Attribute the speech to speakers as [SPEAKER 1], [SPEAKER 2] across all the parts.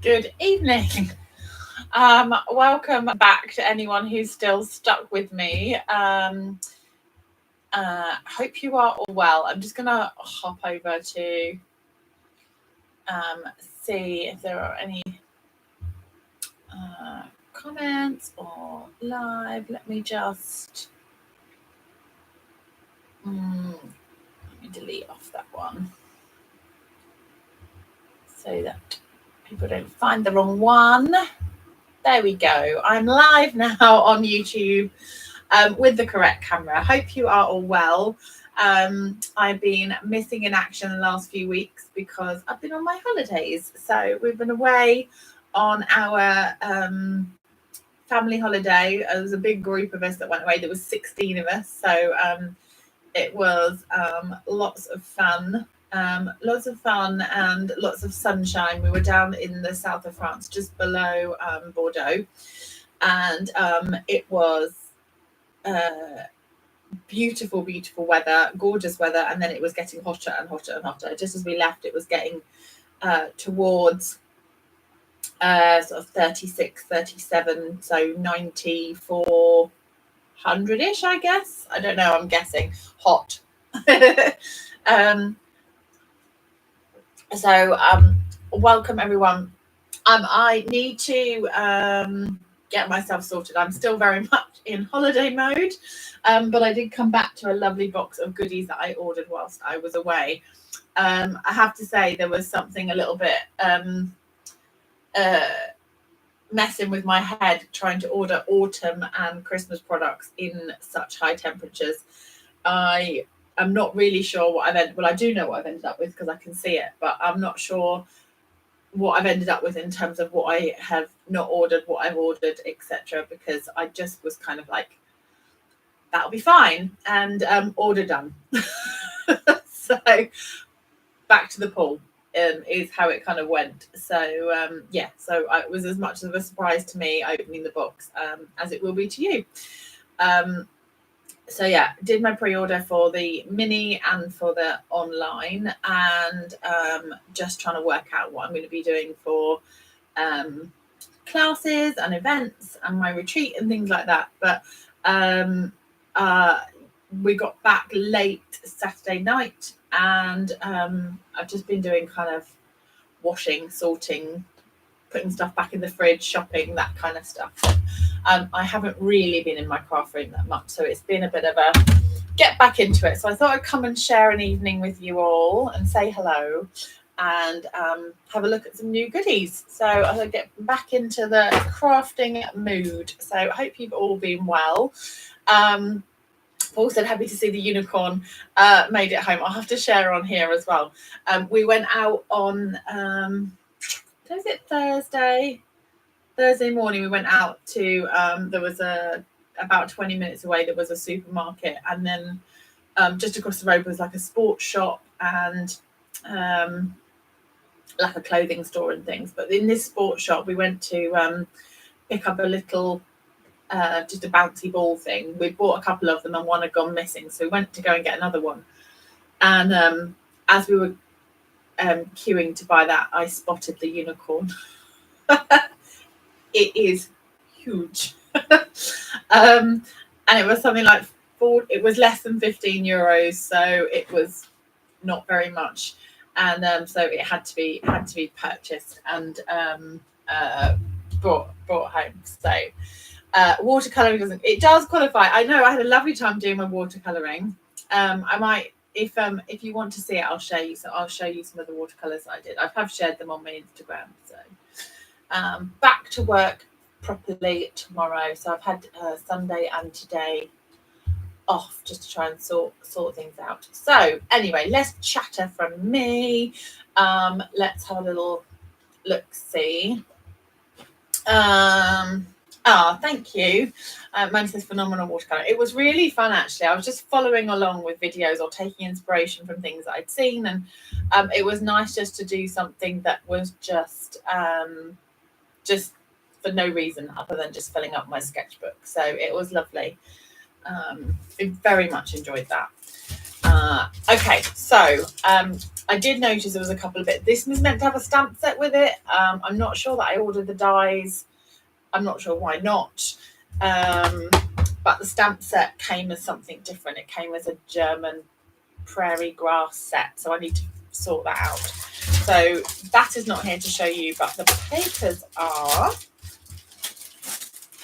[SPEAKER 1] Good evening. Welcome back to anyone who's still stuck with me. Hope you are all well. I'm just going to hop over to see if there are any comments or live. Let me just let me delete off that one so that people don't find the wrong one. There we go. I'm live now on YouTube with the correct camera. I hope you are all well. I've been missing in action the last few weeks because I've been on my holidays. So we've been away on our family holiday. There was a big group of us that went away. There was 16 of us. So it was lots of fun. And lots of sunshine. We were down in the south of France, just below Bordeaux, and it was beautiful weather, gorgeous weather, and then it was getting hotter and hotter and hotter. Just as we left, it was getting towards sort of 36, 37, so 9400-ish, I guess. I don't know, I'm guessing. Hot. So welcome everyone. I need to get myself sorted. I'm still very much in holiday mode, but I did come back to a lovely box of goodies that I ordered whilst I was away. I have to say there was something a little bit messing with my head trying to order autumn and Christmas products in such high temperatures. I'm not really sure what I do know what I've ended up with because I can see it, but I'm not sure what I've ended up with in terms of what I have not ordered, what I've ordered, etc. Because I just was kind of like, that'll be fine, and order done. So back to the pool is how it kind of went. So so it was as much of a surprise to me opening the box as it will be to you. So yeah, did my pre-order for the mini and for the online, and just trying to work out what I'm going to be doing for classes and events and my retreat and things like that. But we got back late Saturday night, and I've just been doing kind of washing, sorting, putting stuff back in the fridge, shopping, that kind of stuff. I haven't really been in my craft room that much, so it's been a bit of a get back into it. So I thought I'd come and share an evening with you all and say hello and have a look at some new goodies. So I'll get back into the crafting mood. So I hope you've all been well. Paul said happy to see the unicorn made it home. I'll have to share on here as well. We went out on was it Thursday morning. We went out to there was about 20 minutes away there was a supermarket, and then just across the road was like a sports shop and like a clothing store and things. But in this sports shop we went to pick up a little just a bouncy ball thing. We bought a couple of them and one had gone missing, so we went to go and get another one. And as we were queuing to buy that, I spotted the unicorn. It is huge. And it was something like it was less than 15 euros, so it was not very much. And so it had to be purchased and brought home. So watercoloring does qualify. I know I had a lovely time doing my watercoloring. I might, if you want to see it, I'll show you some of the watercolors that I did. I have shared them on my Instagram. So back to work properly tomorrow. So I've had Sunday and today off just to try and sort things out. So anyway, less chatter from me. Let's have a little look-see. Thank you. Mine says phenomenal watercolor. It was really fun, actually. I was just following along with videos or taking inspiration from things that I'd seen, and it was nice just to do something that was just for no reason other than just filling up my sketchbook. So it was lovely. I very much enjoyed that. Okay, so I did notice there was a couple of bits. This was meant to have a stamp set with it. I'm not sure that I ordered the dies. I'm not sure why not. But the stamp set came as something different. It came as a German prairie grass set. So I need to sort that out. So that is not here to show you, but the papers are.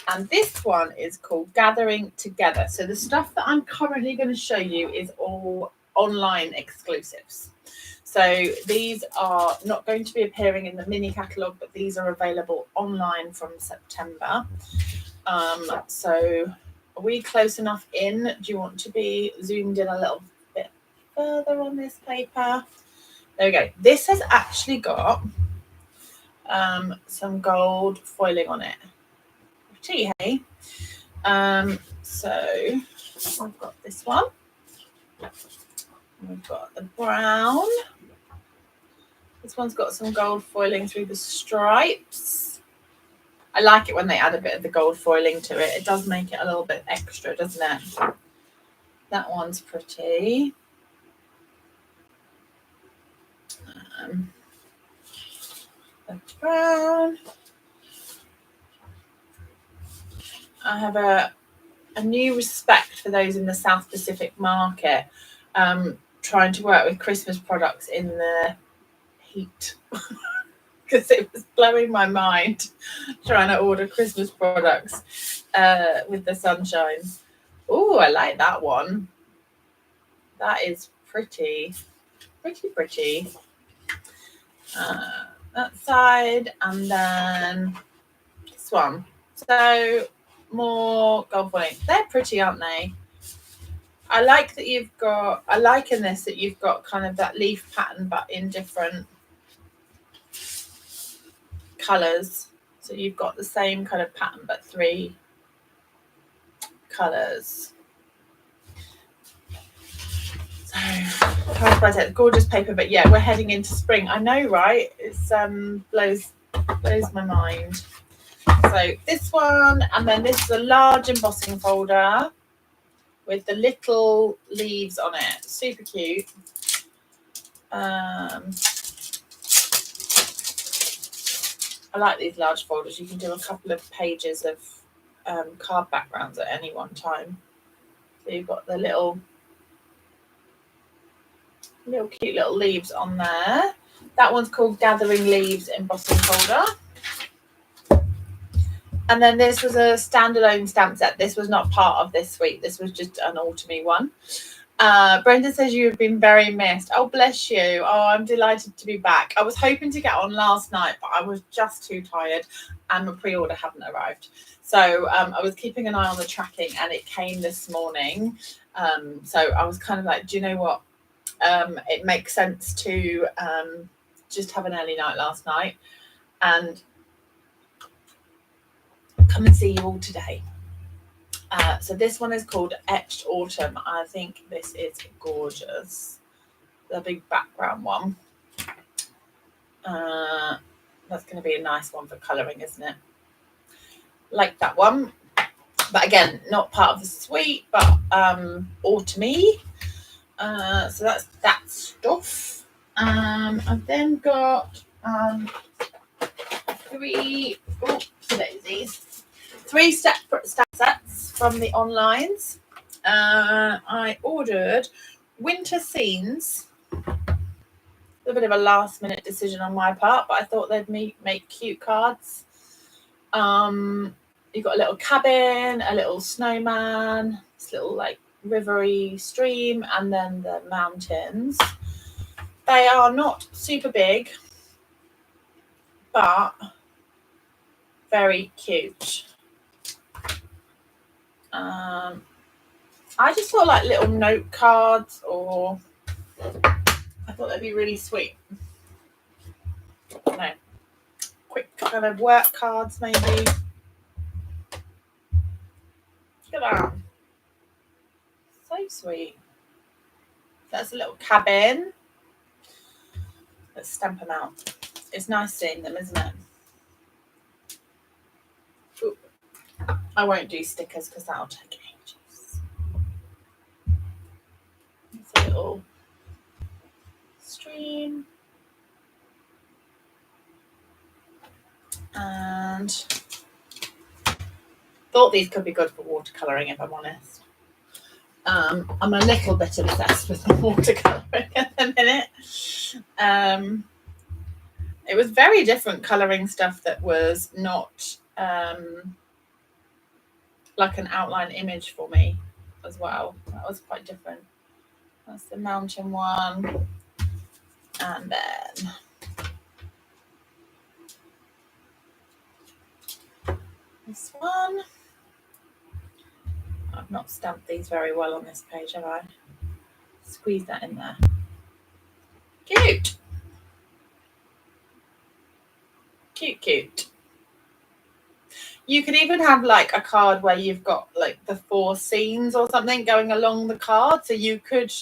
[SPEAKER 1] And this one is called Gathering Together. So the stuff that I'm currently going to show you is all online exclusives. So these are not going to be appearing in the mini catalogue, but these are available online from September. So are we close enough in? Do you want to be zoomed in a little bit further on this paper? There we go. This has actually got some gold foiling on it. Pretty, hey? So I've got this one. We've got the brown. This one's got some gold foiling through the stripes. I like it when they add a bit of the gold foiling to it. It does make it a little bit extra, doesn't it? That one's pretty. The brown. I have a new respect for those in the South Pacific market, trying to work with Christmas products in the heat. Because it was blowing my mind trying to order Christmas products with the sunshine. Oh, I like that one. That is pretty. That side, and then this one. So more gold foiling. They're pretty, aren't they? I like that you've got. I like in this that you've got kind of that leaf pattern, but in different colours. So you've got the same kind of pattern, but 3 colours. So gorgeous paper, but yeah, we're heading into spring. I know, right? It's blows my mind. So this one, and then this is a large embossing folder with the little leaves on it. Super cute. I like these large folders. You can do a couple of pages of card backgrounds at any one time. So you've got the little cute little leaves on there. That one's called Gathering Leaves Embossing Folder. And then this was a standalone stamp set. This was not part of this week. This was just an autumny one. Brenda says you have been very missed. Oh, bless you. Oh, I'm delighted to be back. I was hoping to get on last night, but I was just too tired and my pre-order hadn't arrived. So I was keeping an eye on the tracking and it came this morning. So I was kind of like, do you know what? It makes sense to just have an early night last night and come and see you all today. So this one is called Etched Autumn. I think this is gorgeous. The big background one. That's going to be a nice one for colouring, isn't it? Like that one. But again, not part of the suite, but autumny. So that's that stuff. I've then got 3 separate stamp sets from the onlines. I ordered Winter Scenes. A bit of a last minute decision on my part, but I thought they'd make cute cards. You've got a little cabin, a little snowman, this little like rivery stream, and then the mountains. They are not super big, but very cute. I just thought like little note cards, or I thought they'd be really sweet. No, quick kind of work cards maybe. Look at that. So sweet. That's a little cabin. Let's stamp them out. It's nice seeing them, isn't it? Ooh. I won't do stickers because that'll take ages. It's a little stream. And thought these could be good for watercolouring, if I'm honest. I'm a little bit obsessed with the watercolouring at the minute. It was very different colouring stuff that was not like an outline image for me as well. That was quite different. That's the mountain one. And then this one. I've not stamped these very well on this page, have I? Squeeze that in there. Cute. Cute, cute. You could even have like a card where you've got like the 4 scenes or something going along the card. So you could,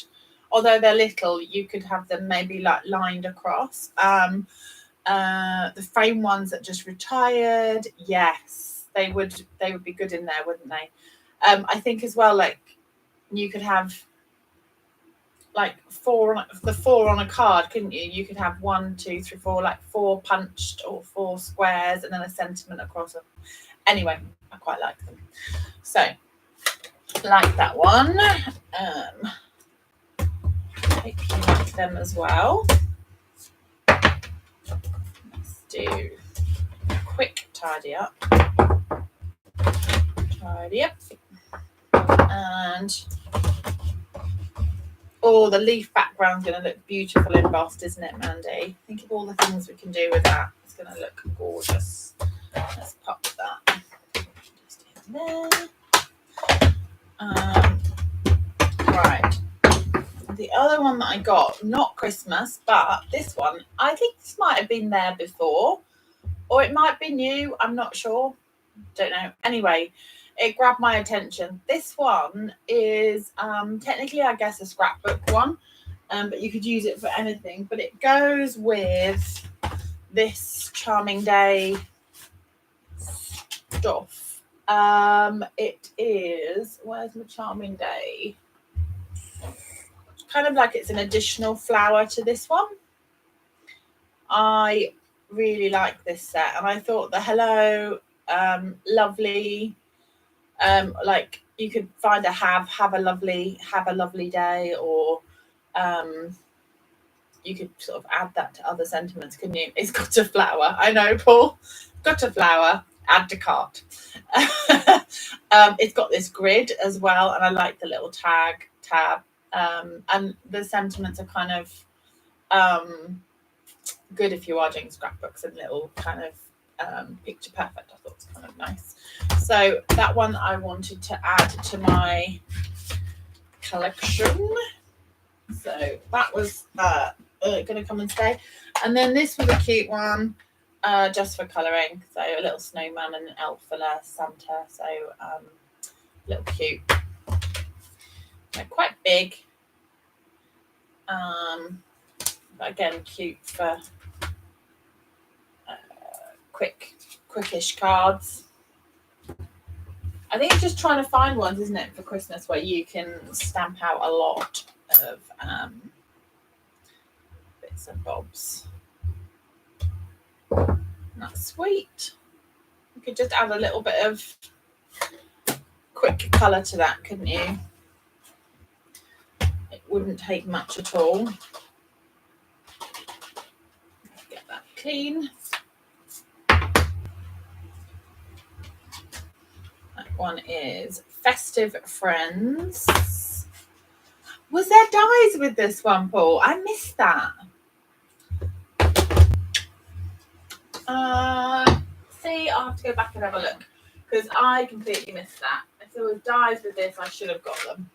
[SPEAKER 1] although they're little, you could have them maybe like lined across. The frame ones that just retired, yes, they would be good in there, wouldn't they? I think as well, like you could have like 4 on a card, couldn't you? You could have 1, 2, 3, 4, like 4 punched or 4 squares, and then a sentiment across them. Anyway, I quite like them. So, like that one. I hope you like them as well. Let's do a quick tidy up. Tidy up. And oh, the leaf background's going to look beautiful embossed, isn't it, Mandy? Think of all the things we can do with that. It's going to look gorgeous. Let's pop that just in there. Right. The other one that I got, not Christmas, but this one, I think this might have been there before, or it might be new. I'm not sure. Don't know. Anyway, it grabbed my attention. This one is technically, I guess, a scrapbook one, but you could use it for anything. But it goes with this Charming Day stuff. It is, where's my Charming Day? Kind of like it's an additional flower to this one. I really like this set, and I thought the hello, lovely. Like you could find a have a lovely day, or you could sort of add that to other sentiments, couldn't you? It's got a flower. I know, Paul. Got a flower. Add to cart. It's got this grid as well, and I like the little tab. And the sentiments are kind of good if you are doing scrapbooks and little kind of picture perfect. I thought it was kind of nice. So that one I wanted to add to my collection. So that was going to come and stay. And then this was a cute one, just for colouring. So a little snowman and an elf and a Santa. So a little cute. They're quite big. But again, cute for quickish cards. I think it's just trying to find ones, isn't it, for Christmas where you can stamp out a lot of bits and bobs. That's sweet. You could just add a little bit of quick colour to that, couldn't you? It wouldn't take much at all. Get that clean. That one is Festive Friends. Was there dies with this one, Paul? I missed that. See, I'll have to go back and have a look because I completely missed that. If there was dies with this, I should have got them.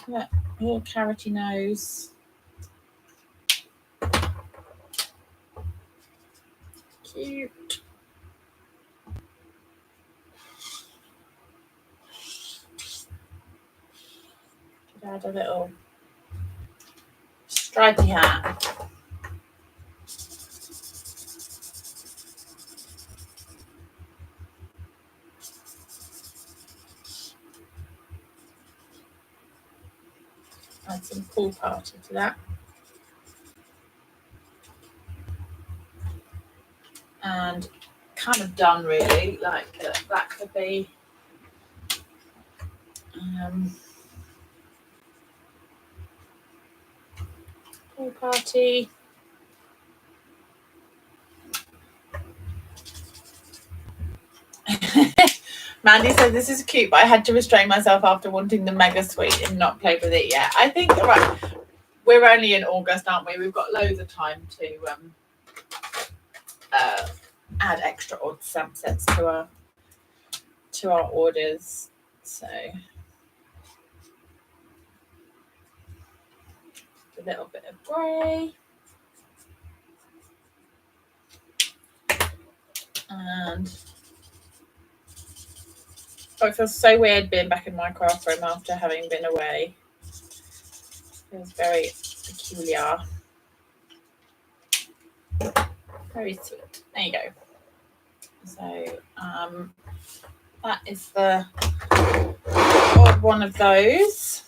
[SPEAKER 1] Yeah, little carroty nose. Cute. Could add a little stripy hat. Add some pool party to that. And kind of done really, like that could be pool party. Mandy said this is cute, but I had to restrain myself after wanting the mega sweet and not play with it yet. I think right, we're only in August, aren't we? We've got loads of time to add extra odd stamp sets to our orders. So a little bit of grey. And it feels so weird being back in my craft room after having been away. It feels very peculiar. Very sweet. There you go. So that is the odd one of those.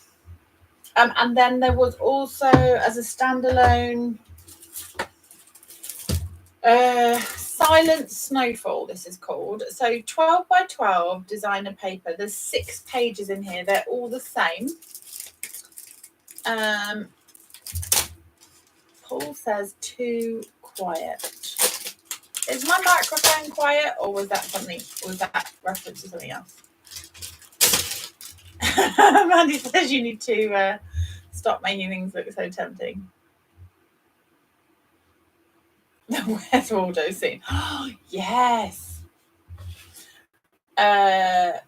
[SPEAKER 1] And then there was also, as a standalone, Silent Snowfall, this is called. So 12 by 12 designer paper. There's 6 pages in here. They're all the same. Paul says too quiet. Is my microphone quiet, or was that reference to something else? Mandy says you need to stop making things look so tempting. Where's Waldo scene? Yes. There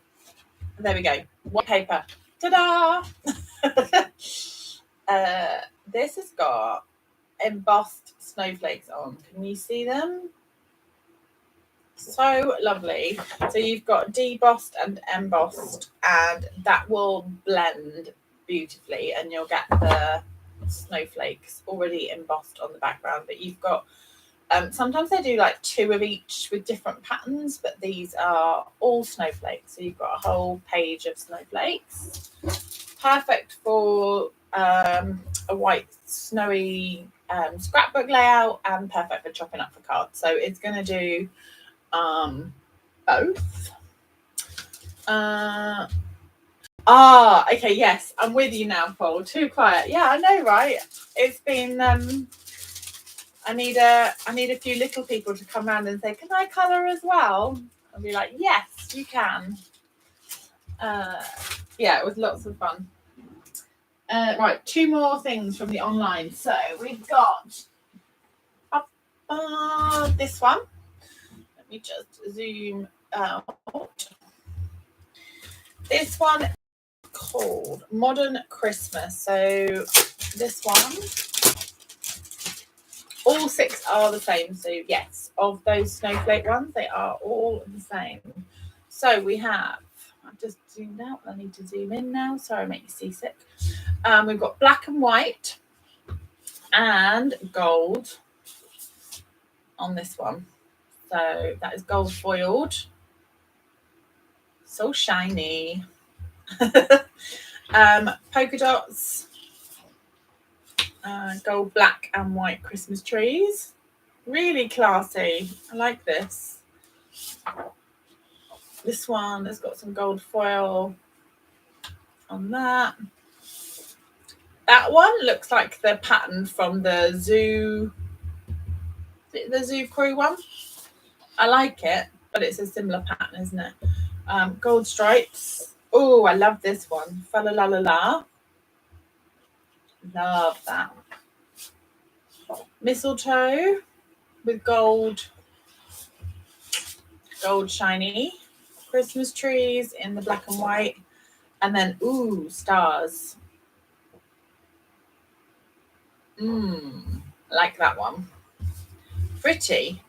[SPEAKER 1] we go. White paper. Ta-da! This has got embossed snowflakes on. Can you see them? So lovely. So you've got debossed and embossed, and that will blend beautifully, and you'll get the snowflakes already embossed on the background. But you've got sometimes they do like 2 of each with different patterns, but these are all snowflakes. So you've got a whole page of snowflakes. Perfect for a white snowy scrapbook layout, and perfect for chopping up for cards. So it's going to do both. Okay, yes, I'm with you now, Paul. Too quiet. Yeah, I know, right? It's been I need a few little people to come around and say, can I colour as well? I'll be like, yes, you can. Yeah, it was lots of fun. Right, 2 more things from the online. So we've got this one. Let me just zoom out. This one is called Modern Christmas. So this one, all 6 are the same. So yes, of those snowflake ones, they are all the same. So we have, I've just zoomed out. I need to zoom in now. Sorry, I make you seasick. We've got black and white and gold on this one. So that is gold foiled. So shiny. Polka dots. Gold, black and white Christmas trees. Really classy. I like this. This one has got some gold foil on that. That one looks like the pattern from the zoo crew one. I like it, but it's a similar pattern, isn't it? Gold stripes. Oh, I love this one. Fa la la la la. Love that. Mistletoe with gold shiny. Christmas trees in the black and white. And then, ooh, stars. I like that one. Pretty.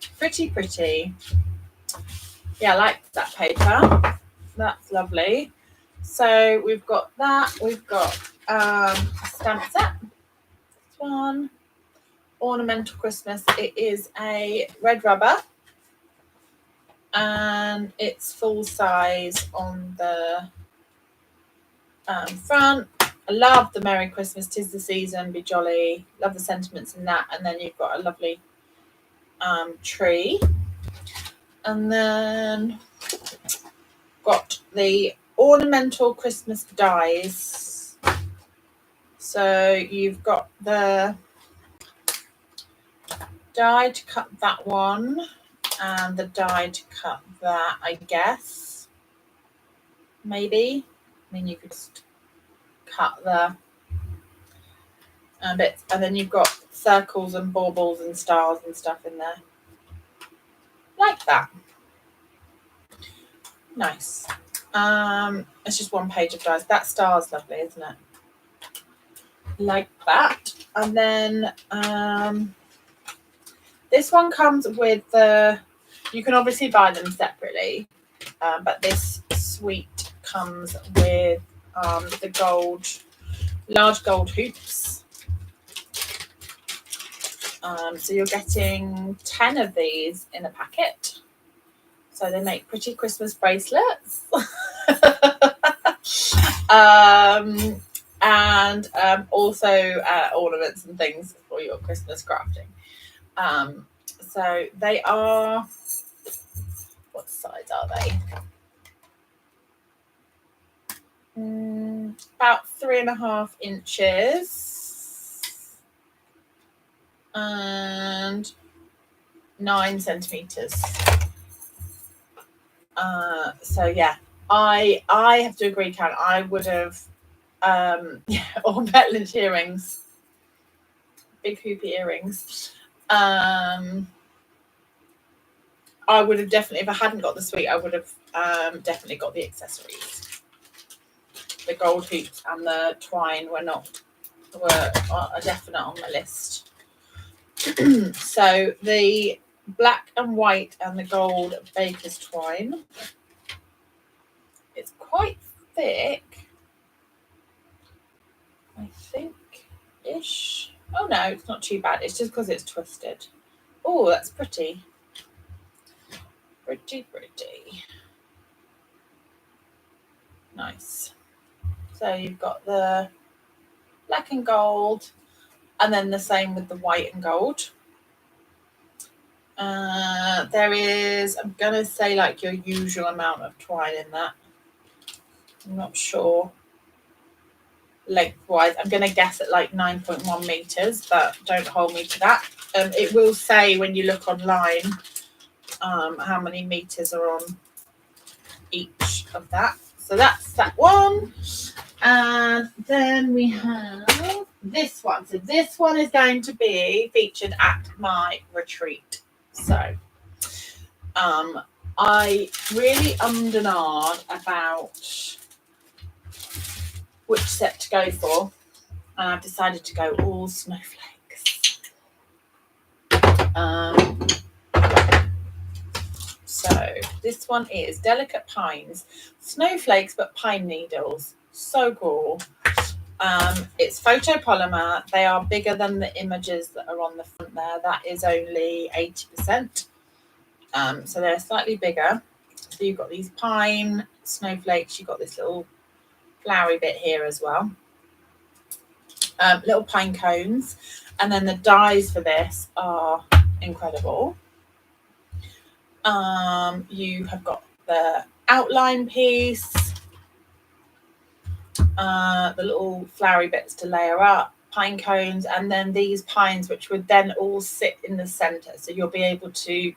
[SPEAKER 1] Yeah, I like that paper. That's lovely. So we've got that. We've got a stamp set. This one. Ornamental Christmas. It is a red rubber. And it's full size on the front. I love the Merry Christmas, 'tis the season, be jolly. Love the sentiments in that. And then you've got a lovely tree. And then got the Ornamental Christmas dies. So you've got the die to cut that one and the die to cut that, I guess. Maybe. I mean, you could just cut the bits, and then you've got circles and baubles and stars and stuff in there. Like that. Nice. It's just one page of dies. That star's lovely, isn't it? Like that. And then this one comes with the, you can obviously buy them separately, but this suite comes with the gold, large gold hoops. So you're getting 10 of these in a packet. So they make pretty Christmas bracelets. And also ornaments and things for your Christmas crafting. So they are, what size are they? About 3.5 inches and 9 centimeters. So yeah, I have to agree, Karen. I would have or metal earrings, big hoopy earrings. I would have definitely, if I hadn't got the suite, I would have definitely got the accessories. The gold hoops and the twine were a definite on my list. So the black and white and the gold baker's twine. It's quite thick, I think, ish. Oh no, it's not too bad. It's just because it's twisted. Oh, that's pretty. Pretty. Nice. So you've got the black and gold, and then the same with the white and gold. There is, I'm going to say, like your usual amount of twine in that. I'm not sure lengthwise. I'm going to guess at like 9.1 meters, but don't hold me to that. It will say when you look online how many meters are on each of that. So that's that one. And then we have this one. So this one is going to be featured at my retreat. So I really ummed and ahed about which set to go for, and I've decided to go all snowflakes. So this one is Delicate Pines, snowflakes but pine needles. So cool. It's photopolymer. They are bigger than the images that are on the front there. That is only 80%. So they're slightly bigger. So you've got these pine snowflakes. You've got this little flowery bit here as well. Little pine cones. And then the dies for this are incredible. You have got the outline piece, the little flowery bits to layer up, pine cones, and then these pines which would then all sit in the center, so you'll be able to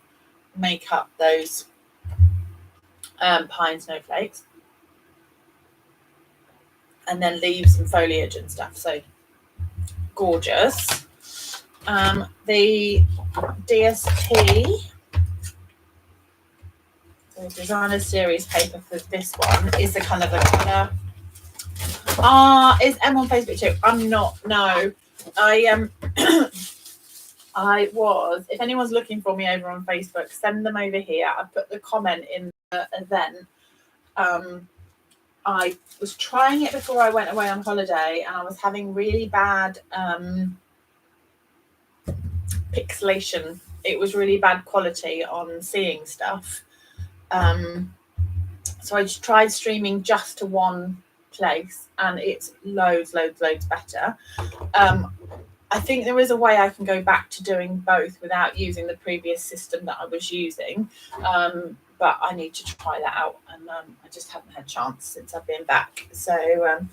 [SPEAKER 1] make up those pine snowflakes, and then leaves and foliage and stuff. So gorgeous. The DSP, the designer series paper for this one, is the kind of a colour. Is M on Facebook too? I'm not. No, I was. If anyone's looking for me over on Facebook, send them over here. I put the comment in the event. I was trying it before I went away on holiday, and I was having really bad pixelation. It was really bad quality on seeing stuff. So I just tried streaming just to one place, and it's loads better. I think there is a way I can go back to doing both without using the previous system that I was using, but I need to try that out, and I just haven't had a chance since I've been back. So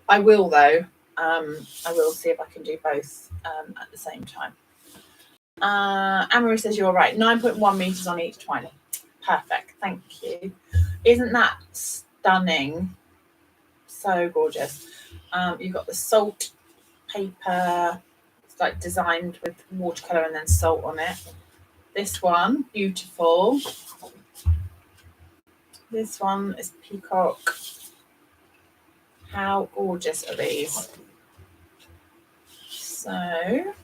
[SPEAKER 1] I will, though. I will see if I can do both at the same time. Anne-Marie says you're right. 9.1 meters on each twine. Perfect. Thank you. Isn't that stunning? So gorgeous. You've got the salt paper. It's like designed with watercolor and then salt on it. This one, beautiful. This one is peacock. How gorgeous are these? So,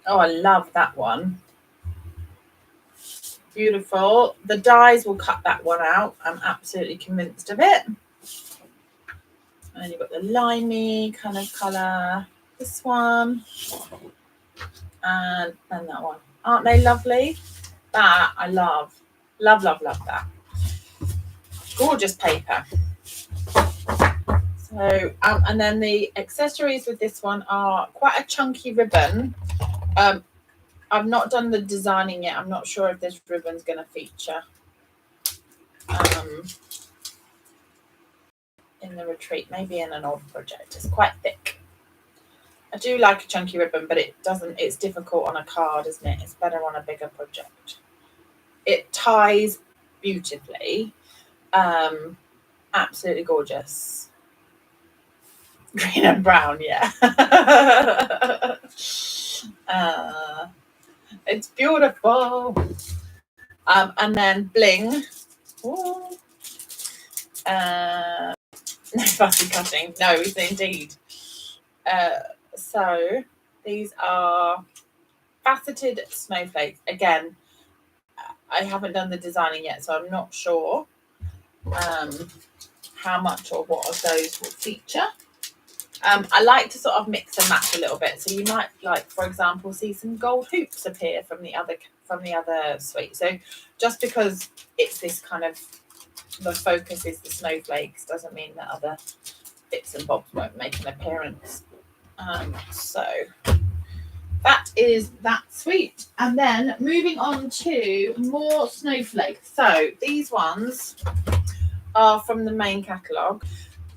[SPEAKER 1] oh, I love that one. Beautiful. The dies will cut that one out. I'm absolutely convinced of it. And then you've got the limey kind of colour. This one. And then that one. Aren't they lovely? That I love. Love that. Gorgeous paper. So, and then the accessories with this one are quite a chunky ribbon. I've not done the designing yet. I'm not sure if this ribbon's going to feature in the retreat, maybe in an old project. It's quite thick. I do like a chunky ribbon, but it's difficult on a card, isn't it? It's better on a bigger project. It ties beautifully. Absolutely gorgeous. Green and brown, yeah. It's beautiful. And then bling. Ooh. No fussy cutting. No, indeed. So these are faceted snowflakes. Again, I haven't done the designing yet, so I'm not sure how much or what of those will feature. I like to sort of mix and match a little bit. So you might, like, for example, see some gold hoops appear from the other suite. So just because it's this kind of, the focus is the snowflakes, doesn't mean that other bits and bobs won't make an appearance. So that is that suite. And then moving on to more snowflakes. So these ones are from the main catalogue.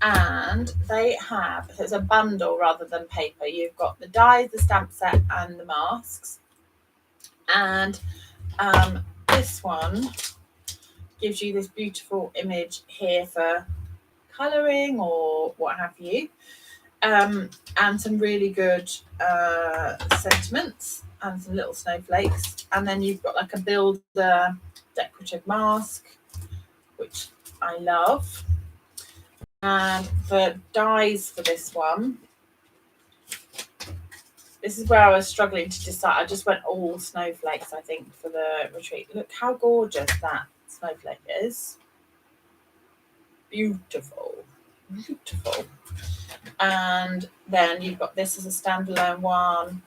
[SPEAKER 1] And they have, so it's a bundle rather than paper. You've got the dies, the stamp set, and the masks. And this one gives you this beautiful image here for colouring or what have you. And some really good sentiments and some little snowflakes. And then you've got like a builder decorative mask, which I love. And the dies for this one, this is where I was struggling to decide. I just went all snowflakes, I think, for the retreat. Look how gorgeous that snowflake is. Beautiful. And then you've got this as a standalone one.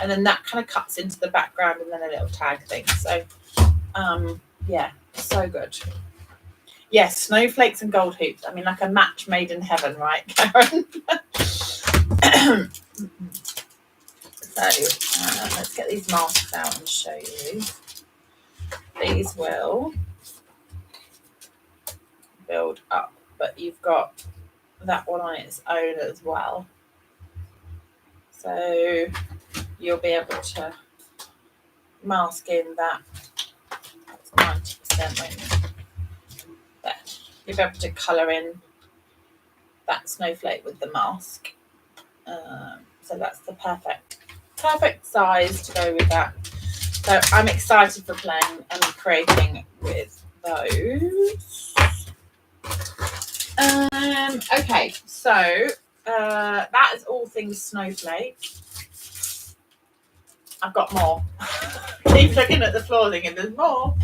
[SPEAKER 1] And then that kind of cuts into the background and then a little tag thing. So, yeah, so good. Yes, snowflakes and gold hoops. I mean, like a match made in heaven, right, Karen? So let's get these masks out and show you. These will build up, but you've got that one on its own as well. So you'll be able to mask in that. That's 90%, won't you? There. You'll be able to colour in that snowflake with the mask. So that's the perfect size to go with that. So I'm excited for playing and creating with those. Okay, so that is all things snowflake. I've got more. Keep looking at the floor thinking there's more.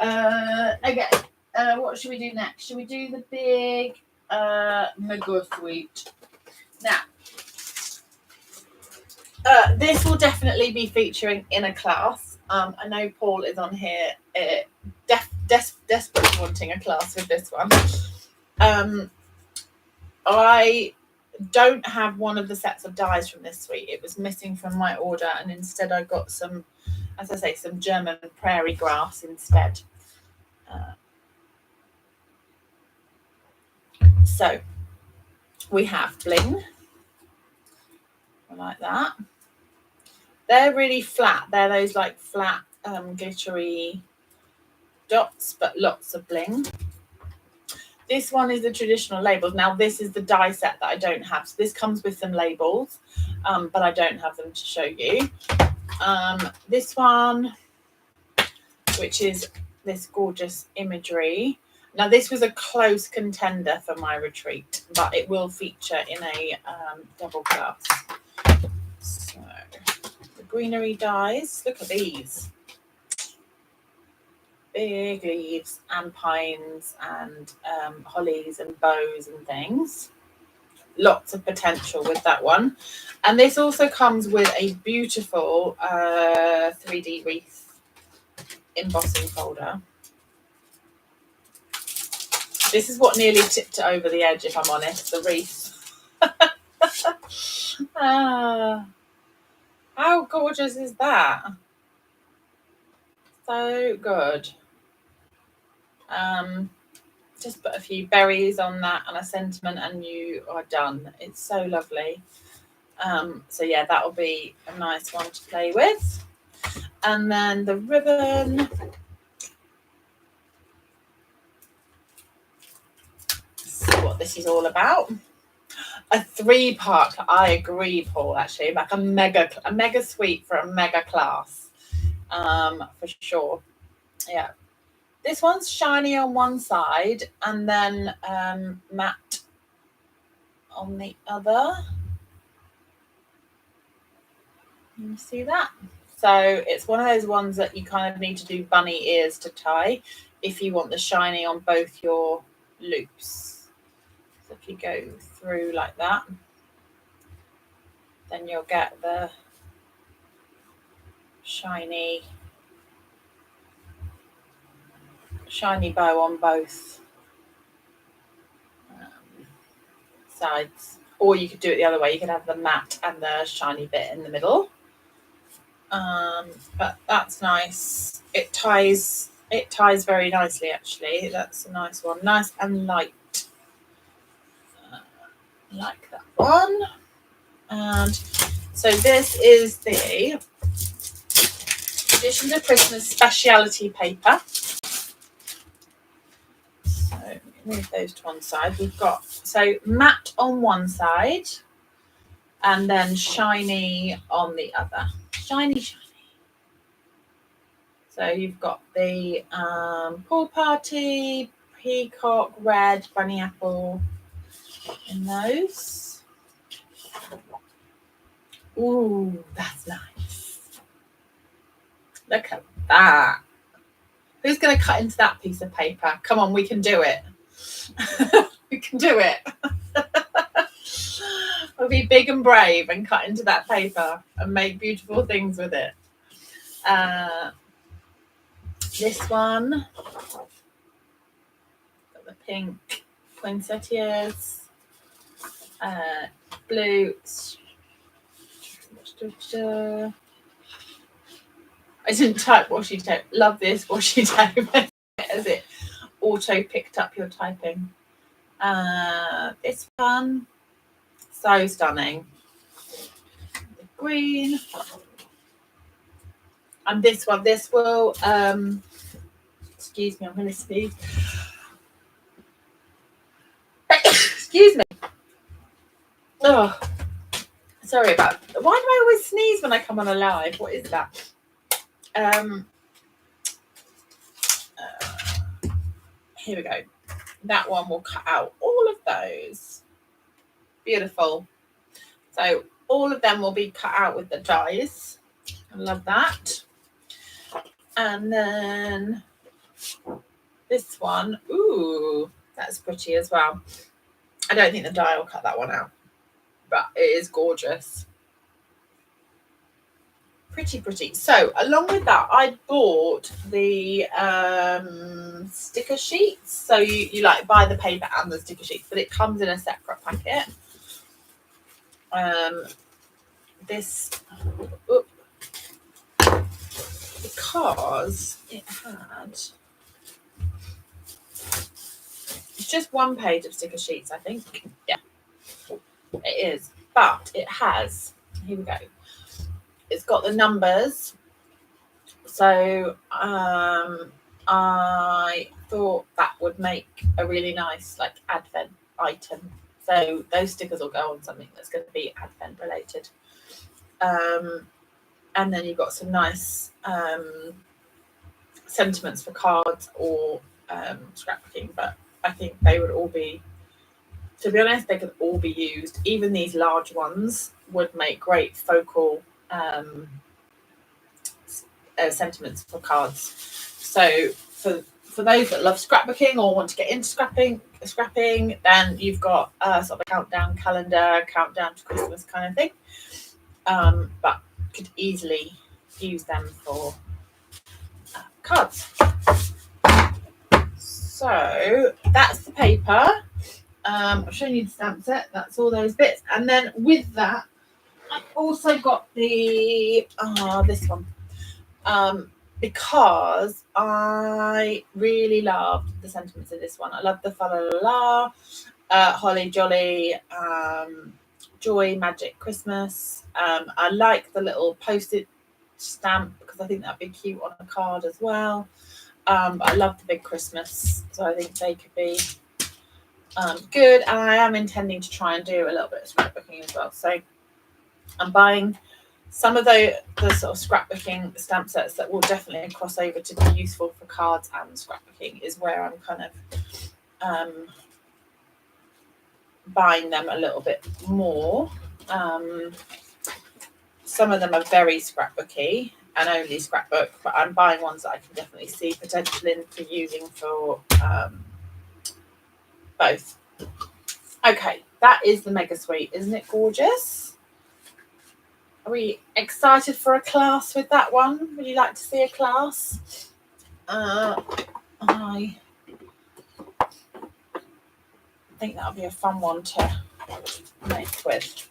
[SPEAKER 1] Okay. What should we do next? Should we do the big mega suite? Now, this will definitely be featuring in a class. I know Paul is on here. desperately wanting a class with this one. I don't have one of the sets of dies from this suite. It was missing from my order, and instead I got some, as I say, some German prairie grass instead. So we have bling. I like that. They're really flat. They're those like flat, glittery dots, but lots of bling. This one is the traditional labels. Now this is the die set that I don't have. So this comes with some labels, but I don't have them to show you. This one, which is this gorgeous imagery. Now this was a close contender for my retreat, but it will feature in a double glass. So the greenery dies. Look at these. Big leaves and pines and hollies and bows and things. Lots of potential with that one. And this also comes with a beautiful 3D wreath embossing folder. This is what nearly tipped it over the edge, if I'm honest, the wreath. How gorgeous is that? So good. Just put a few berries on that and a sentiment and you are done. It's so lovely. So yeah, that'll be a nice one to play with. And then the ribbon. See what this is all about. A 3-part. I agree, Paul. Actually, like a mega suite for a mega class, for sure. Yeah. This one's shiny on one side and then matte on the other. You see that? So it's one of those ones that you kind of need to do bunny ears to tie if you want the shiny on both your loops. So if you go through like that, then you'll get the shiny bow on both sides. Or you could do it the other way. You could have the matte and the shiny bit in the middle. But that's nice. It ties very nicely, actually. That's a nice one. Nice and light. Like that one. And so this is the Traditions of Christmas speciality paper. So move those to one side. We've got matte on one side and then shiny on the other. Shiny. So you've got the pool party, peacock, red, bunny apple in those. Ooh, that's nice. Look at that. Who's going to cut into that piece of paper? Come on, we can do it. We can do it. We'll be big and brave and cut into that paper and make beautiful things with it. This one, got the pink poinsettias, blue. I didn't type washi tape. Love this washi tape as it auto picked up your typing. This one, so stunning. The green. And this one, this will, excuse me, I'm going to sneeze. Excuse me. Oh, sorry about, why do I always sneeze when I come on a live? What is that? Here we go. That one will cut out all of those. Beautiful. So all of them will be cut out with the dies. I love that. And then this one, ooh, that's pretty as well. I don't think the die will cut that one out, but it is gorgeous. Pretty. So along with that, I bought the sticker sheets. So you like buy the paper and the sticker sheets, but it comes in a separate packet. This because it had, it's just one page of sticker sheets, I think. Yeah, it is, but it has, here we go, it's got the numbers. So I thought that would make a really nice like advent item. So those stickers will go on something that's going to be advent related. And then you've got some nice sentiments for cards or scrapbooking, but I think they would all be, to be honest, they could all be used. Even these large ones would make great focal sentiments for cards. So for those that love scrapbooking or want to get into scrapping, then you've got sort of a countdown calendar, countdown to Christmas kind of thing. But could easily use them for cards. So that's the paper. I've shown you the stamp set. That's all those bits. And then with that, I've also got the this one. Because I really love the sentiments of this one. I love the fa la la la, holly jolly, joy, magic, Christmas. I like the little postage stamp because I think that'd be cute on a card as well. But I love the big Christmas, so I think they could be good. And I am intending to try and do a little bit of scrapbooking as well. So I'm buying some of the sort of scrapbooking stamp sets that will definitely cross over to be useful for cards and scrapbooking is where I'm kind of buying them a little bit more. Some of them are very scrapbooky and only scrapbook, but I'm buying ones that I can definitely see potential in for using for both. Okay, that is the Mega Suite. Isn't it gorgeous? Are we excited for a class with that one? Would you like to see a class? I think that'll be a fun one to make with.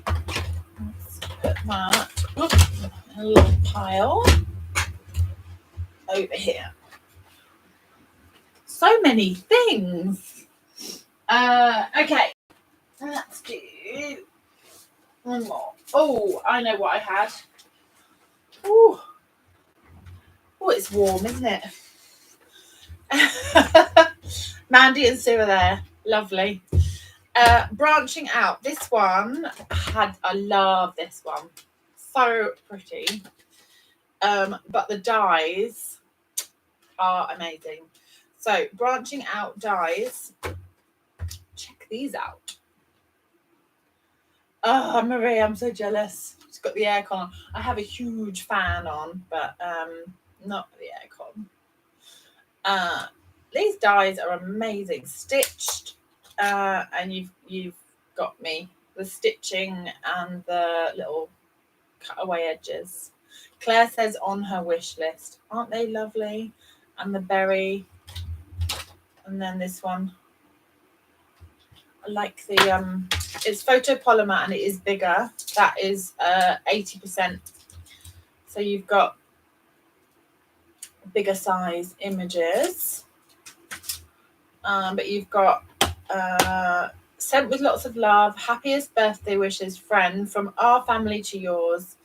[SPEAKER 1] Let's put that in a little pile over here. So many things. Okay, let's do one more. Oh, I know what I had. Oh, it's warm, isn't it? Mandy and Sue are there. Lovely. Branching out. This one I love this one. So pretty. But the dies are amazing. So branching out dies. Check these out. Oh, Marie, I'm so jealous. It's got the aircon on. I have a huge fan on, but not the aircon. These dies are amazing. Stitched, and you've got me the stitching and the little cutaway edges. Claire says on her wish list. Aren't they lovely? And the berry. And then this one. I like the it's photopolymer and it is bigger. That is 80%. So you've got bigger size images. But you've got sent with lots of love, happiest birthday wishes, friend, from our family to yours,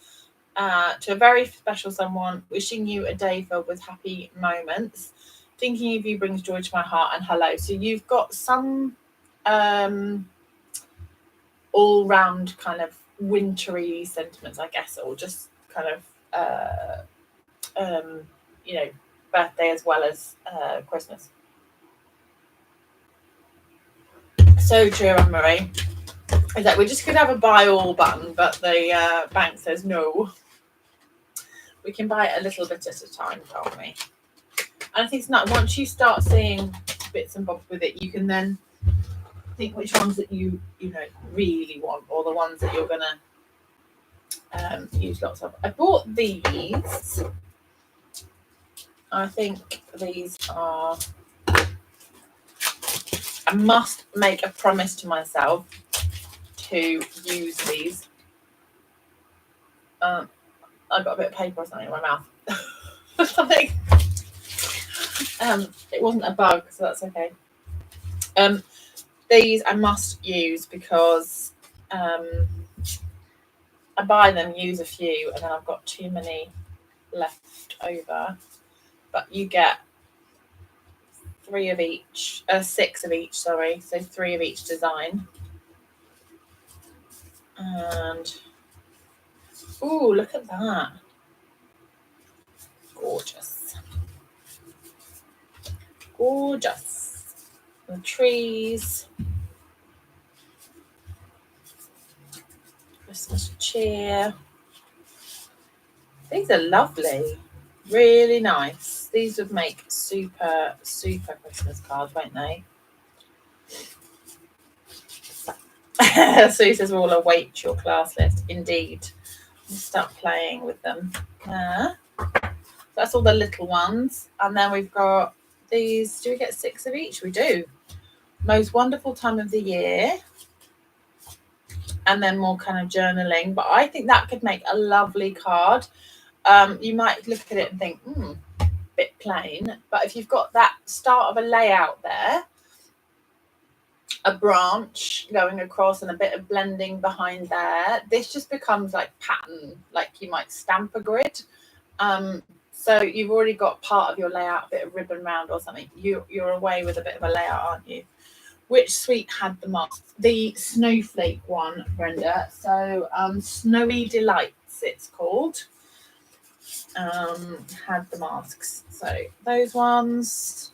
[SPEAKER 1] to a very special someone, wishing you a day filled with happy moments. Thinking of you brings joy to my heart, and hello. So you've got some all-round kind of wintry sentiments, I guess, or just kind of birthday as well as Christmas. So true, Anne-Marie. Is that we're just going to have a buy all button, but the bank says no. We can buy it a little bit at a time, can't we? And I think it's not, once you start seeing bits and bobs with it, you can then think which ones that you really want, or the ones that you're gonna use lots of. I bought these. I think these are. I must make a promise to myself to use these. I've got a bit of paper or something in my mouth. Something. It wasn't a bug, so that's okay. These I must use because I buy them, use a few, and then I've got too many left over. But you get 6 of each, sorry. So 3 of each design. And ooh, look at that. Gorgeous. Gorgeous. The trees. Christmas cheer. These are lovely. Really nice. These would make super, super Christmas cards, won't they? Sue says we'll await your class list. Indeed. We'll start playing with them. That's all the little ones. And then we've got these. Do we get 6 of each? We do. Most wonderful time of the year. And then more kind of journaling. But I think that could make a lovely card. You might look at it and think, bit plain. But if you've got that start of a layout there, a branch going across and a bit of blending behind there, this just becomes like pattern, like you might stamp a grid. So you've already got part of your layout, a bit of ribbon round or something. You're away with a bit of a layout, aren't you? Which suite had the mask? The Snowflake one, Brenda. So Snowy Delights, it's called. Had the masks. So those ones.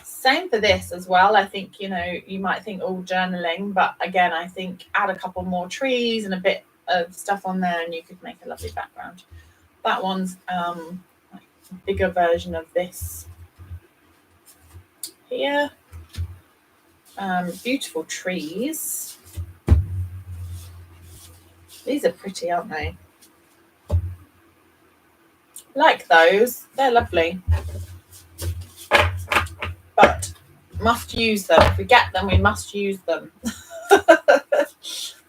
[SPEAKER 1] Same for this as well. I think, you might think all journaling, but again, I think add a couple more trees and a bit of stuff on there and you could make a lovely background. That one's a bigger version of this here. Beautiful trees. These are pretty, aren't they? Like those. They're lovely. But must use them. If we get them, we must use them.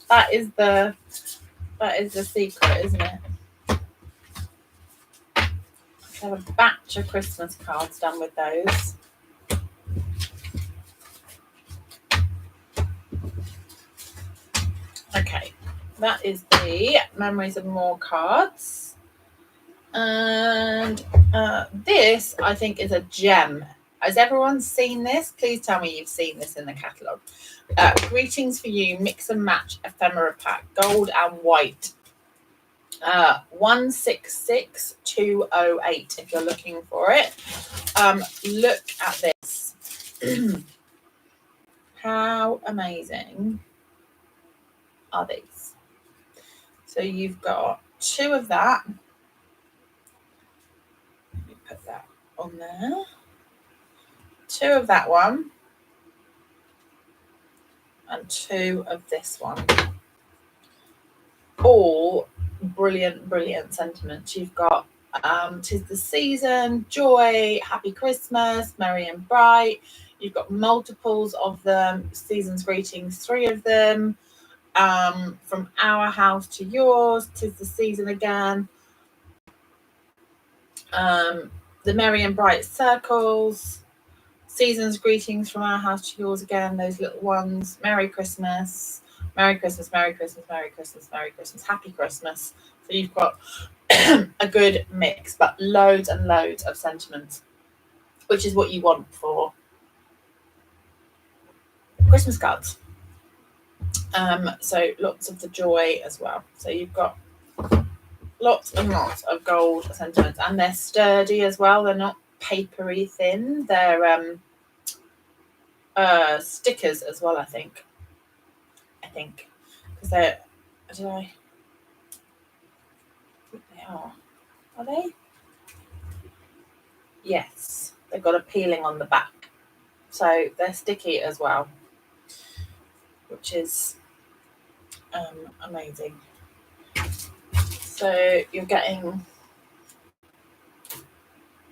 [SPEAKER 1] That is the secret, isn't it? I have a batch of Christmas cards done with those. Okay, that is the Memories of More cards. And this, I think, is a gem. Has everyone seen this? Please tell me you've seen this in the catalogue. Greetings for you, mix and match ephemera pack, gold and white. 166208 if you're looking for it. Look at this. How amazing are these? So you've got 2 of that. Let me put that on there. 2 of that one. And 2 of this one. All brilliant sentiments. You've got 'tis the season, joy, happy Christmas, merry and bright. You've got multiples of them. Season's greetings, 3 of them. From our house to yours, 'tis the season again. The merry and bright circles. Season's greetings from our house to yours again. Those little ones. Merry Christmas. Merry Christmas, Merry Christmas, Merry Christmas, Merry Christmas, Happy Christmas. So you've got a good mix, but loads and loads of sentiments, which is what you want for Christmas cards. So lots of the joy as well. So you've got lots and lots of gold sentiments, and they're sturdy as well. They're not papery thin. They're stickers as well, I think. Because they're, I think they are they? Yes, they've got a peeling on the back, so they're sticky as well, which is amazing. So you're getting,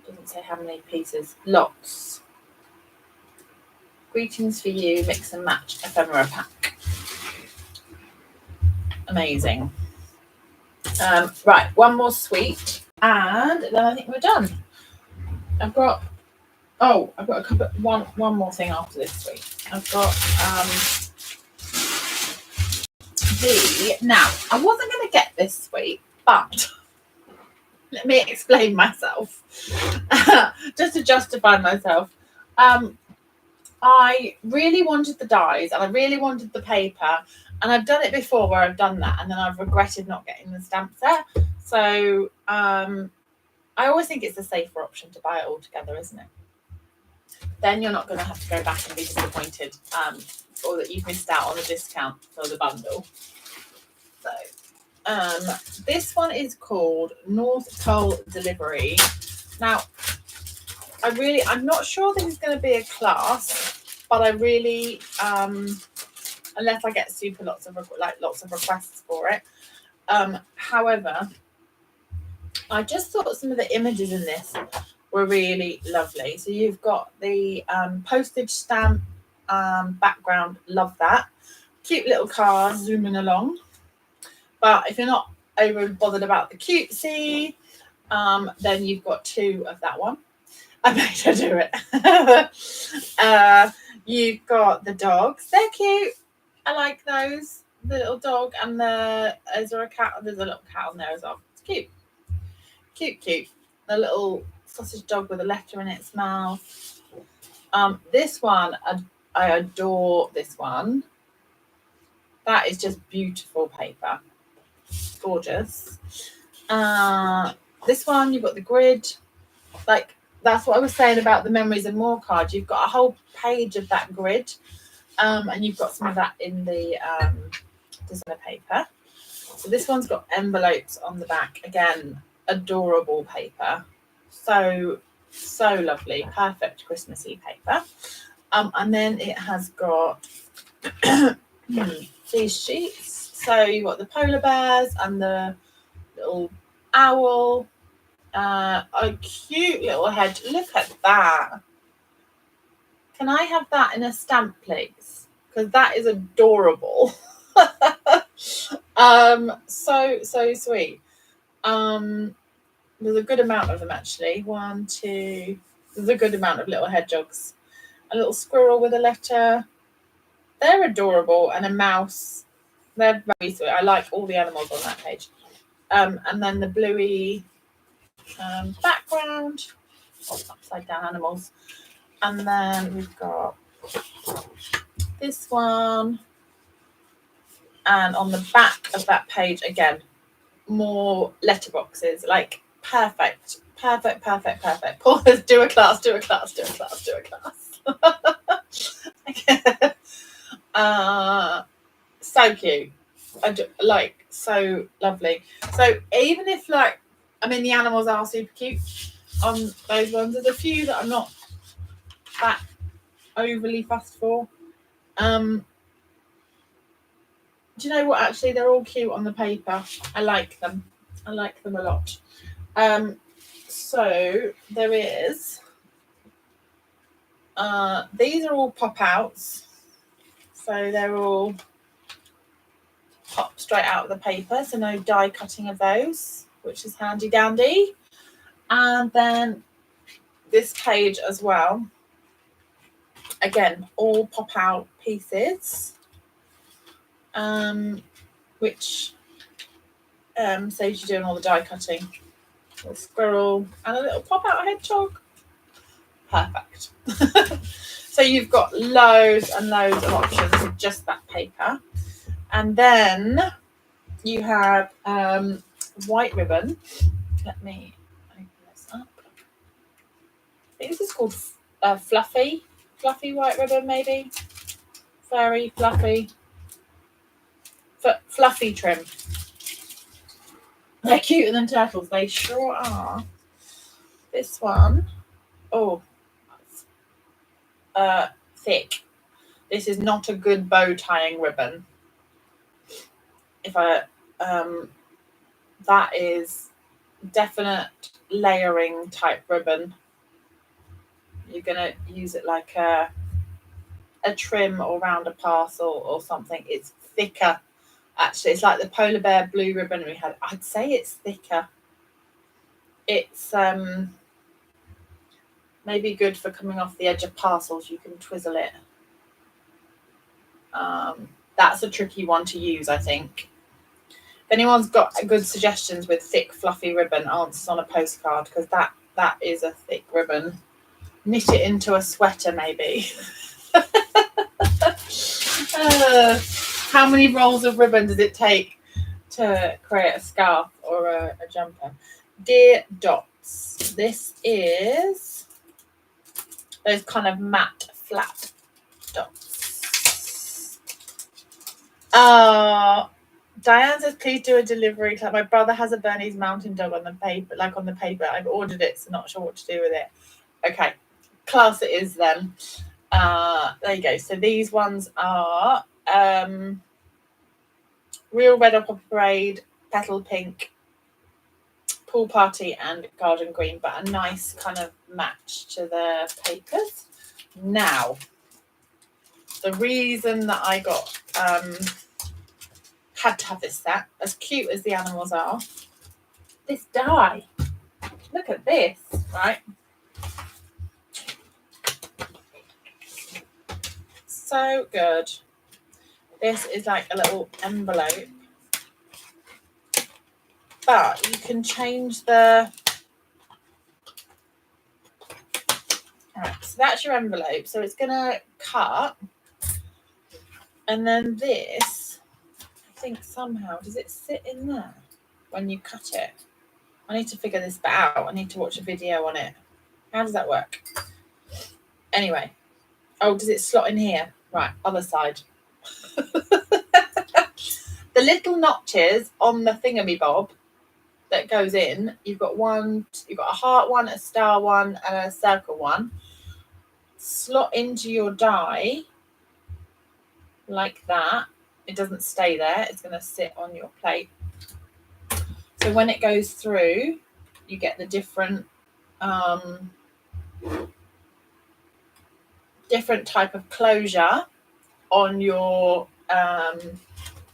[SPEAKER 1] doesn't say how many pieces, lots. Greetings for you, mix and match ephemera pack. Amazing. Right, one more sweet, and then I think we're done. I've got a couple. One more thing after this sweet. I've got now. I wasn't going to get this sweet, but let me explain myself, just to justify myself. I really wanted the dies and I really wanted the paper, and I've done it before where I've done that and then I've regretted not getting the stamp set. So I always think it's a safer option to buy it all together, isn't it? Then you're not going to have to go back and be disappointed, or that you've missed out on a discount for the bundle. So this one is called North Pole Delivery. Now, I'm not sure this is going to be a class, but I really, unless I get lots of requests for it. However, I just thought some of the images in this were really lovely. So you've got the postage stamp background, love that. Cute little car zooming along. But if you're not over bothered about the cutesy, then you've got two of that one. I made her do it. You've got the dogs. They're cute. I like those. The little dog and is there a cat? There's a little cat on there as well. It's cute. Cute. A little sausage dog with a letter in its mouth. This one, I adore this one. That is just beautiful paper. Gorgeous. This one, you've got the grid. Like, that's what I was saying about the Memories and More card. You've got a whole page of that grid, and you've got some of that in the designer paper. So this one's got envelopes on the back. Again, adorable paper. So lovely. Perfect Christmassy paper. And then it has got these sheets. So you've got the polar bears and the little owl. A cute little head. Look at that. Can I have that in a stamp, please? Because that is adorable. So sweet. There's a good amount of them, actually. 1, 2. There's a good amount of little hedgehogs. A little squirrel with a letter. They're adorable. And a mouse. They're very sweet. I like all the animals on that page. And then the bluey background. Upside down animals. And then we've got this one. And on the back of that page, again, more letterboxes. Like, perfect. Paul says, do a class. So cute. So lovely. So even if, like, I mean, the animals are super cute on those ones. There's a few that I'm not that overly fussed for. Do you know what? Actually, they're all cute on the paper. I like them a lot. So there is. These are all pop outs. So they're all pop straight out of the paper. So no die cutting of those, which is handy dandy. And then this page as well. Again, all pop out pieces. Which saves you doing all the die cutting. A little squirrel and a little pop out hedgehog. Perfect. So you've got loads and loads of options with just that paper. And then you have white ribbon. Let me open this up. I think this is called fluffy white ribbon, maybe. Very fluffy. Fluffy trim. They're cuter than turtles. They sure are. This one, thick. This is not a good bow tying ribbon. If I that is definite layering type ribbon. You're going to use it like a trim or round a parcel or something. It's thicker, actually. It's like the polar bear blue ribbon we had. I'd say it's thicker. It's maybe good for coming off the edge of parcels. You can twizzle it. That's a tricky one to use, I think. If anyone's got good suggestions with thick, fluffy ribbon, answers on a postcard, because that is a thick ribbon. Knit it into a sweater, maybe. How many rolls of ribbon does it take to create a scarf or a jumper? Dear Dots, this is those kind of matte, flat dots. Diane says, please do a delivery. Like, my brother has a Bernese Mountain Dog on the paper, I've ordered it, so not sure what to do with it. Okay, class it is then. There you go. So these ones are Real Red Opera Parade, Petal Pink, Pool Party, and Garden Green, but a nice kind of match to the papers. Now, the reason that I got had to have this set, as cute as the animals are, this die. Look at this, right? So good. This is like a little envelope, but you can change the. All right, so that's your envelope. So it's gonna cut, and then this, I think somehow, does it sit in there when you cut it? I need to figure this bit out. I need to watch a video on it. How does that work? Anyway, oh, does it slot in here? Right, other side. The little notches on the thingamabob that goes in, you've got a heart one, a star one, and a circle one. Slot into your die like that. It doesn't stay there. It's going to sit on your plate. So when it goes through, you get the different type of closure on your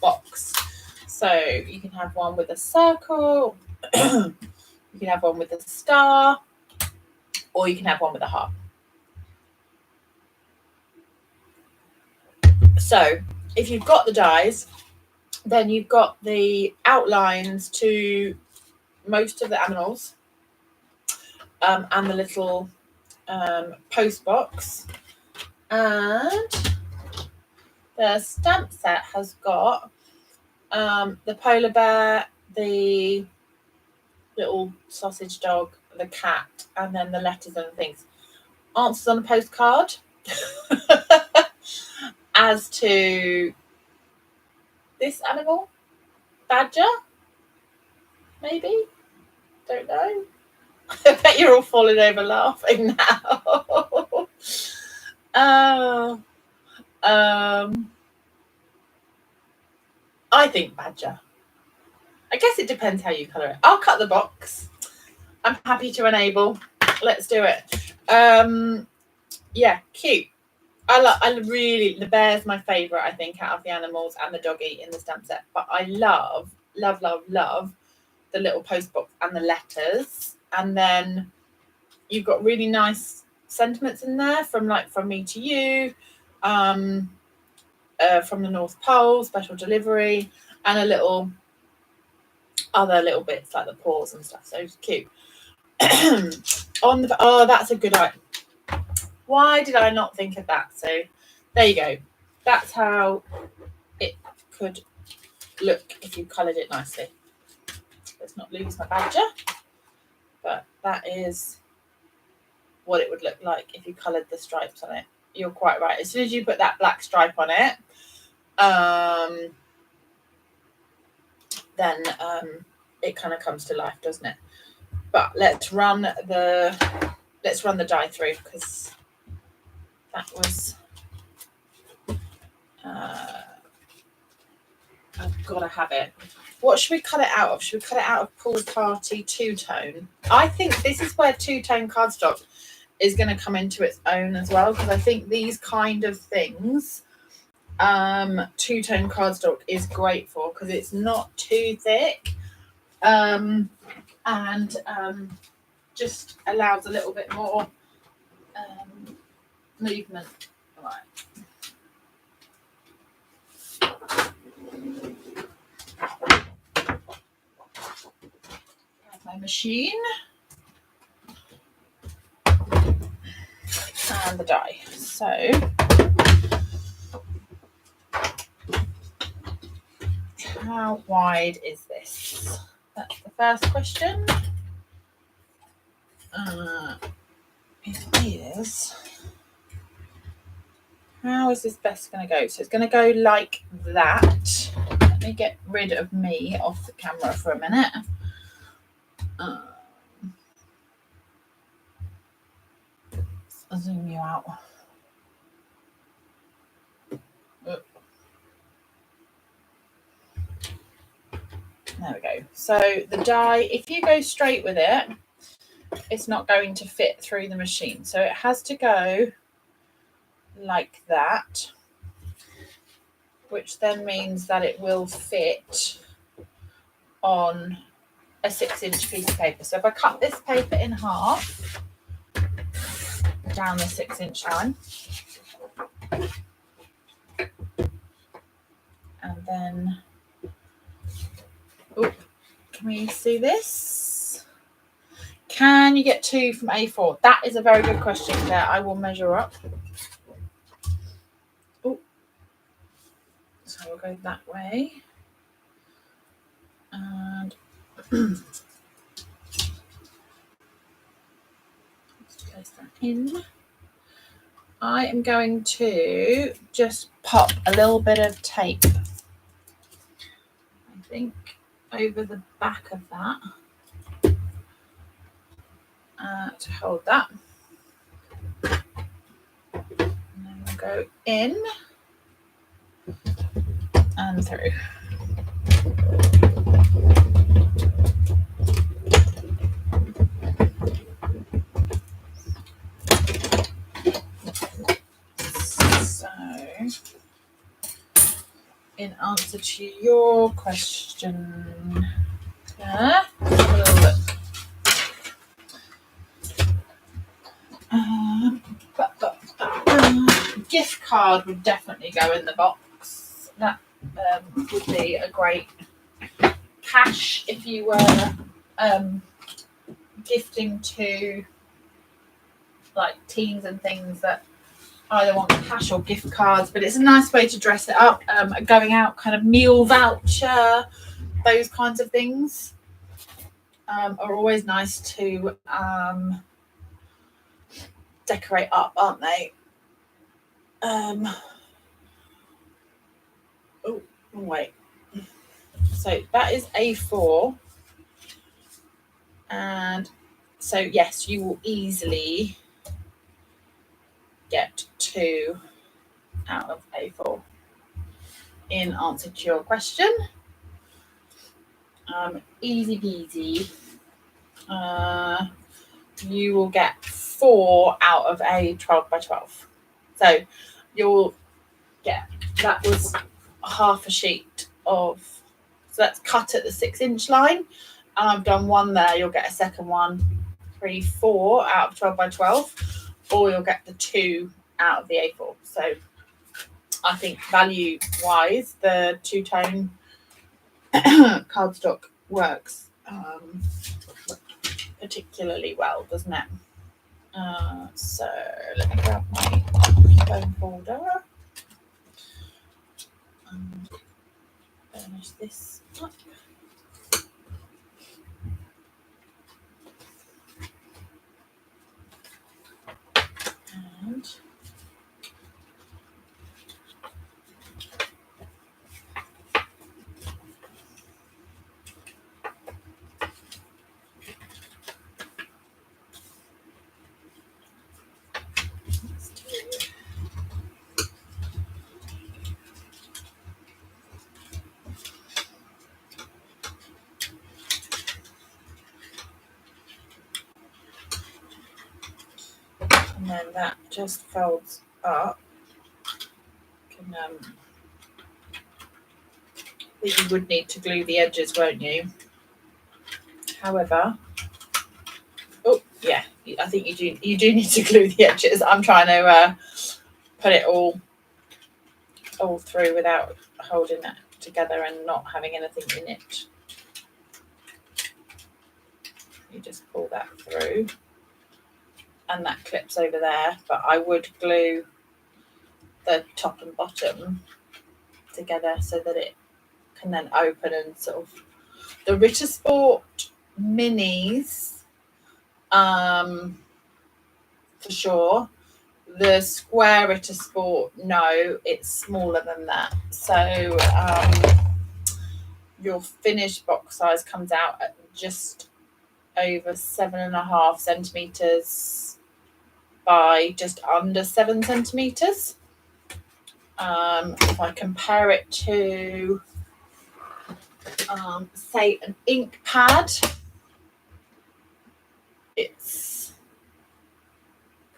[SPEAKER 1] box. So you can have one with a circle, you can have one with a star, or you can have one with a heart. So if you've got the dies, then you've got the outlines to most of the animals and the little post box. And the stamp set has got the polar bear, the little sausage dog, the cat, and then the letters and things. Answers on a postcard as to this animal, badger, maybe, don't know. I bet you're all falling over laughing now. I think badger. I guess it depends how you colour it. I'll cut the box. I'm happy to enable. Let's do it. Yeah, cute. The bear's my favourite, I think, out of the animals, and the doggy in the stamp set. But I love the little post box and the letters. And then you've got really nice sentiments in there from me to you, from the North Pole, special delivery, and a little other little bits like the paws and stuff. So it's cute. That's a good idea. Why did I not think of that? So there you go. That's how it could look if you coloured it nicely. Let's not lose my badger. But that is what it would look like if you coloured the stripes on it. You're quite right. As soon as you put that black stripe on it, then it kind of comes to life, doesn't it? But let's run the die through, because that was I've got to have it. What should we cut it out of? Should we cut it out of Pool Party two-tone? I think this is where two-tone cardstock is going to come into its own as well, because I think these kind of things two-tone cardstock is great for, because it's not too thick and just allows a little bit more movement. Right. There's my machine and the die. So how wide is this? That's the first question. It is. How is this best going to go? So it's going to go like that. Let me get rid of me off the camera for a minute. I'll zoom you out. There we go. So the die, if you go straight with it, it's not going to fit through the machine. So it has to go like that, which then means that it will fit on a 6-inch piece of paper. So if I cut this paper in half down the 6-inch line, and then, oh, can we see this? Can you get 2 from A4? That is a very good question, Claire. I will measure up. Oh, so we'll go that way. And let's place that in. I am going to just pop a little bit of tape, I think, over the back of that to hold that. And then we'll go in and through. So, in answer to your question, have a little look. Gift card would definitely go in the box. That would be a great cash if you were gifting to like teens and things that either want cash or gift cards, but it's a nice way to dress it up. Going out kind of meal voucher, those kinds of things are always nice to decorate up, aren't they? Oh, wait. So that is A4. And so, yes, you will easily get 2 out of A4 in answer to your question. Easy peasy. You will get 4 out of a 12 by 12. So you'll get, that was half a sheet of, so that's cut at the 6-inch line. And I've done 1 there. You'll get a second one, 3, 4 out of 12 by 12, or you'll get the 2 out of the A4. So I think value wise, the two-tone cardstock works particularly well, doesn't it? So let me grab my phone folder and finish this up. And And then that just folds up. But you would need to glue the edges, won't you? However, oh yeah, I think you do need to glue the edges. I'm trying to put it all through without holding it together and not having anything in it. You just pull that through and that clips over there, but I would glue the top and bottom together so that it can then open and sort of. The Ritter Sport minis, for sure. The square Ritter Sport, no, it's smaller than that. So your finished box size comes out at just over 7.5 centimeters by just under 7 centimeters. If I compare it to say an ink pad, it's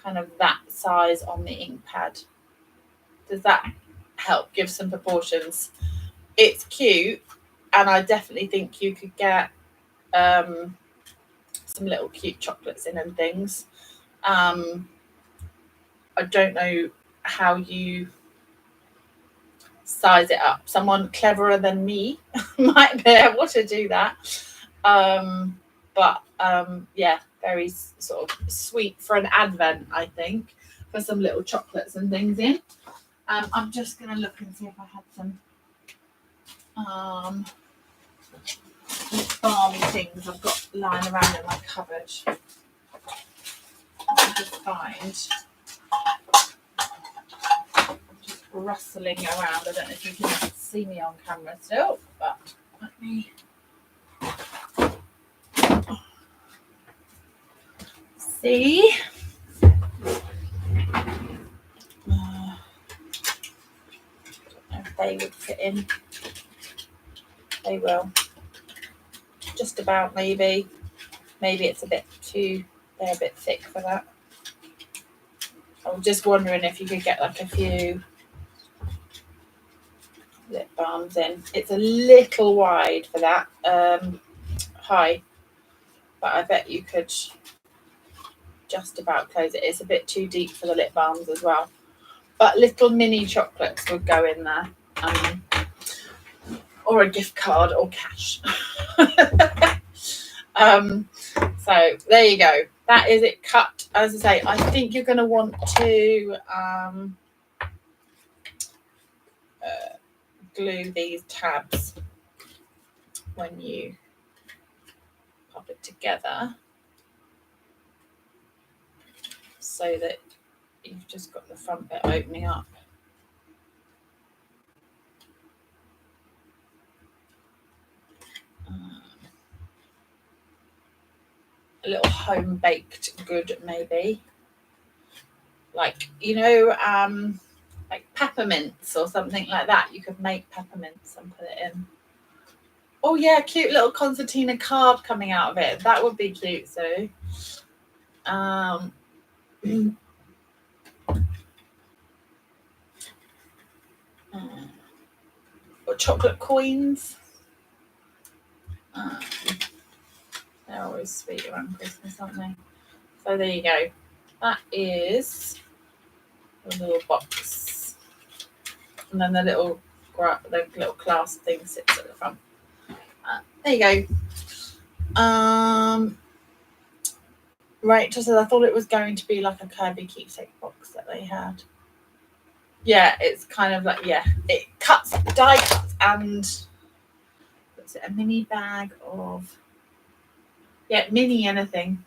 [SPEAKER 1] kind of that size on the ink pad. Does that help give some proportions? It's cute, and I definitely think you could get some little cute chocolates in and things. I don't know how you size it up. Someone cleverer than me might be able to do that. But yeah, very sort of sweet for an advent, I think, for some little chocolates and things in. I'm just going to look and see if I had some balmy things I've got lying around in my cupboard. I'll just find. Just rustling around. I don't know if you can see me on camera still, but let me see. If they would fit in. They will. Just about, maybe. Maybe it's a bit too, they're a bit thick for that. I was just wondering if you could get like a few lip balms in. It's a little wide for that high, but I bet you could just about close it. It's a bit too deep for the lip balms as well. But little mini chocolates would go in there. Or a gift card or cash. So there you go. That is it cut. As I say, I think you're going to want to glue these tabs when you pop it together so that you've just got the front bit opening up. A little home baked good, maybe, like, you know, like peppermints or something like that. You could make peppermints and put it in. Oh yeah, cute little concertina card coming out of it. That would be cute. So or chocolate coins. They're always sweet around Christmas, aren't they? So there you go. That is a little box, and then the little clasp thing sits at the front. There you go. Right, just as I thought it was going to be like a Kirby keepsake box that they had. Yeah, it's kind of like, yeah, it cuts, die cuts, and what's it, a mini bag of, yeah, mini anything.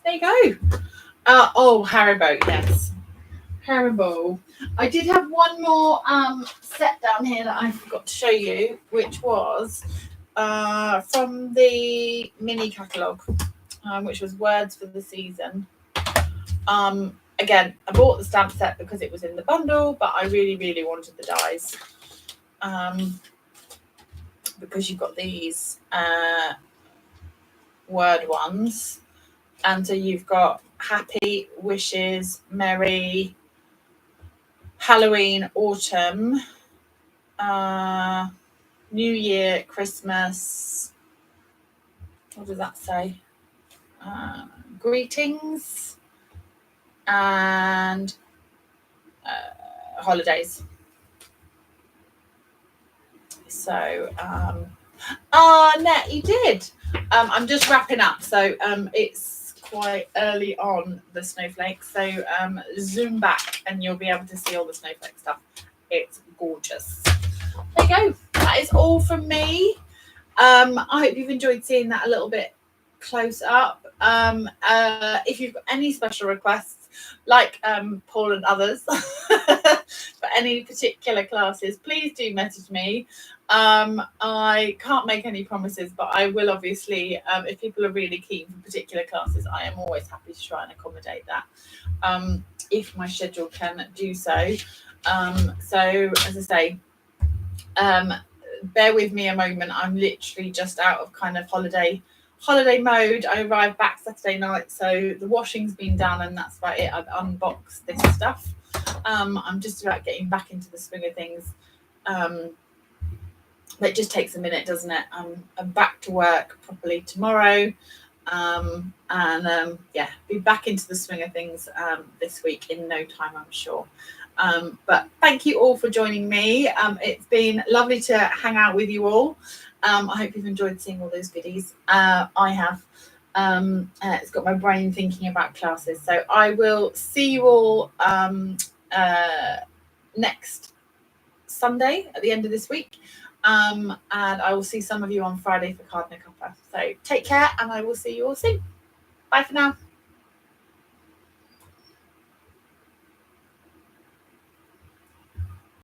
[SPEAKER 1] There you go. Oh, Haribo, yes. Haribo. I did have one more set down here that I forgot to show you, which was from the mini catalogue, which was Words for the Season. Again, I bought the stamp set because it was in the bundle, but I really, really wanted the dies. Because you've got these word ones. And so you've got happy wishes, merry Halloween, autumn, New Year, Christmas. What does that say? Greetings and holidays. So, Net, you did. I'm just wrapping up. So it's quite early on the snowflakes. So zoom back and you'll be able to see all the snowflake stuff. It's gorgeous. There you go. That is all from me. I hope you've enjoyed seeing that a little bit close up. If you've got any special requests, like Paul and others, for any particular classes, please do message me. I can't make any promises, but I will obviously, if people are really keen for particular classes, I am always happy to try and accommodate that, if my schedule can do so. So as I say, bear with me a moment. I'm literally just out of kind of holiday mode. I arrived back Saturday night, so the washing's been done and that's about it. I've unboxed this stuff. I'm just about getting back into the swing of things. But it just takes a minute, doesn't it? I'm back to work properly tomorrow. Yeah, be back into the swing of things this week in no time, I'm sure. But thank you all for joining me. It's been lovely to hang out with you all. I hope you've enjoyed seeing all those goodies. I have. It's got my brain thinking about classes. So I will see you all next Sunday at the end of this week. And I will see some of you on Friday for Card and a Cuppa. So take care and I will see you all soon. Bye for now.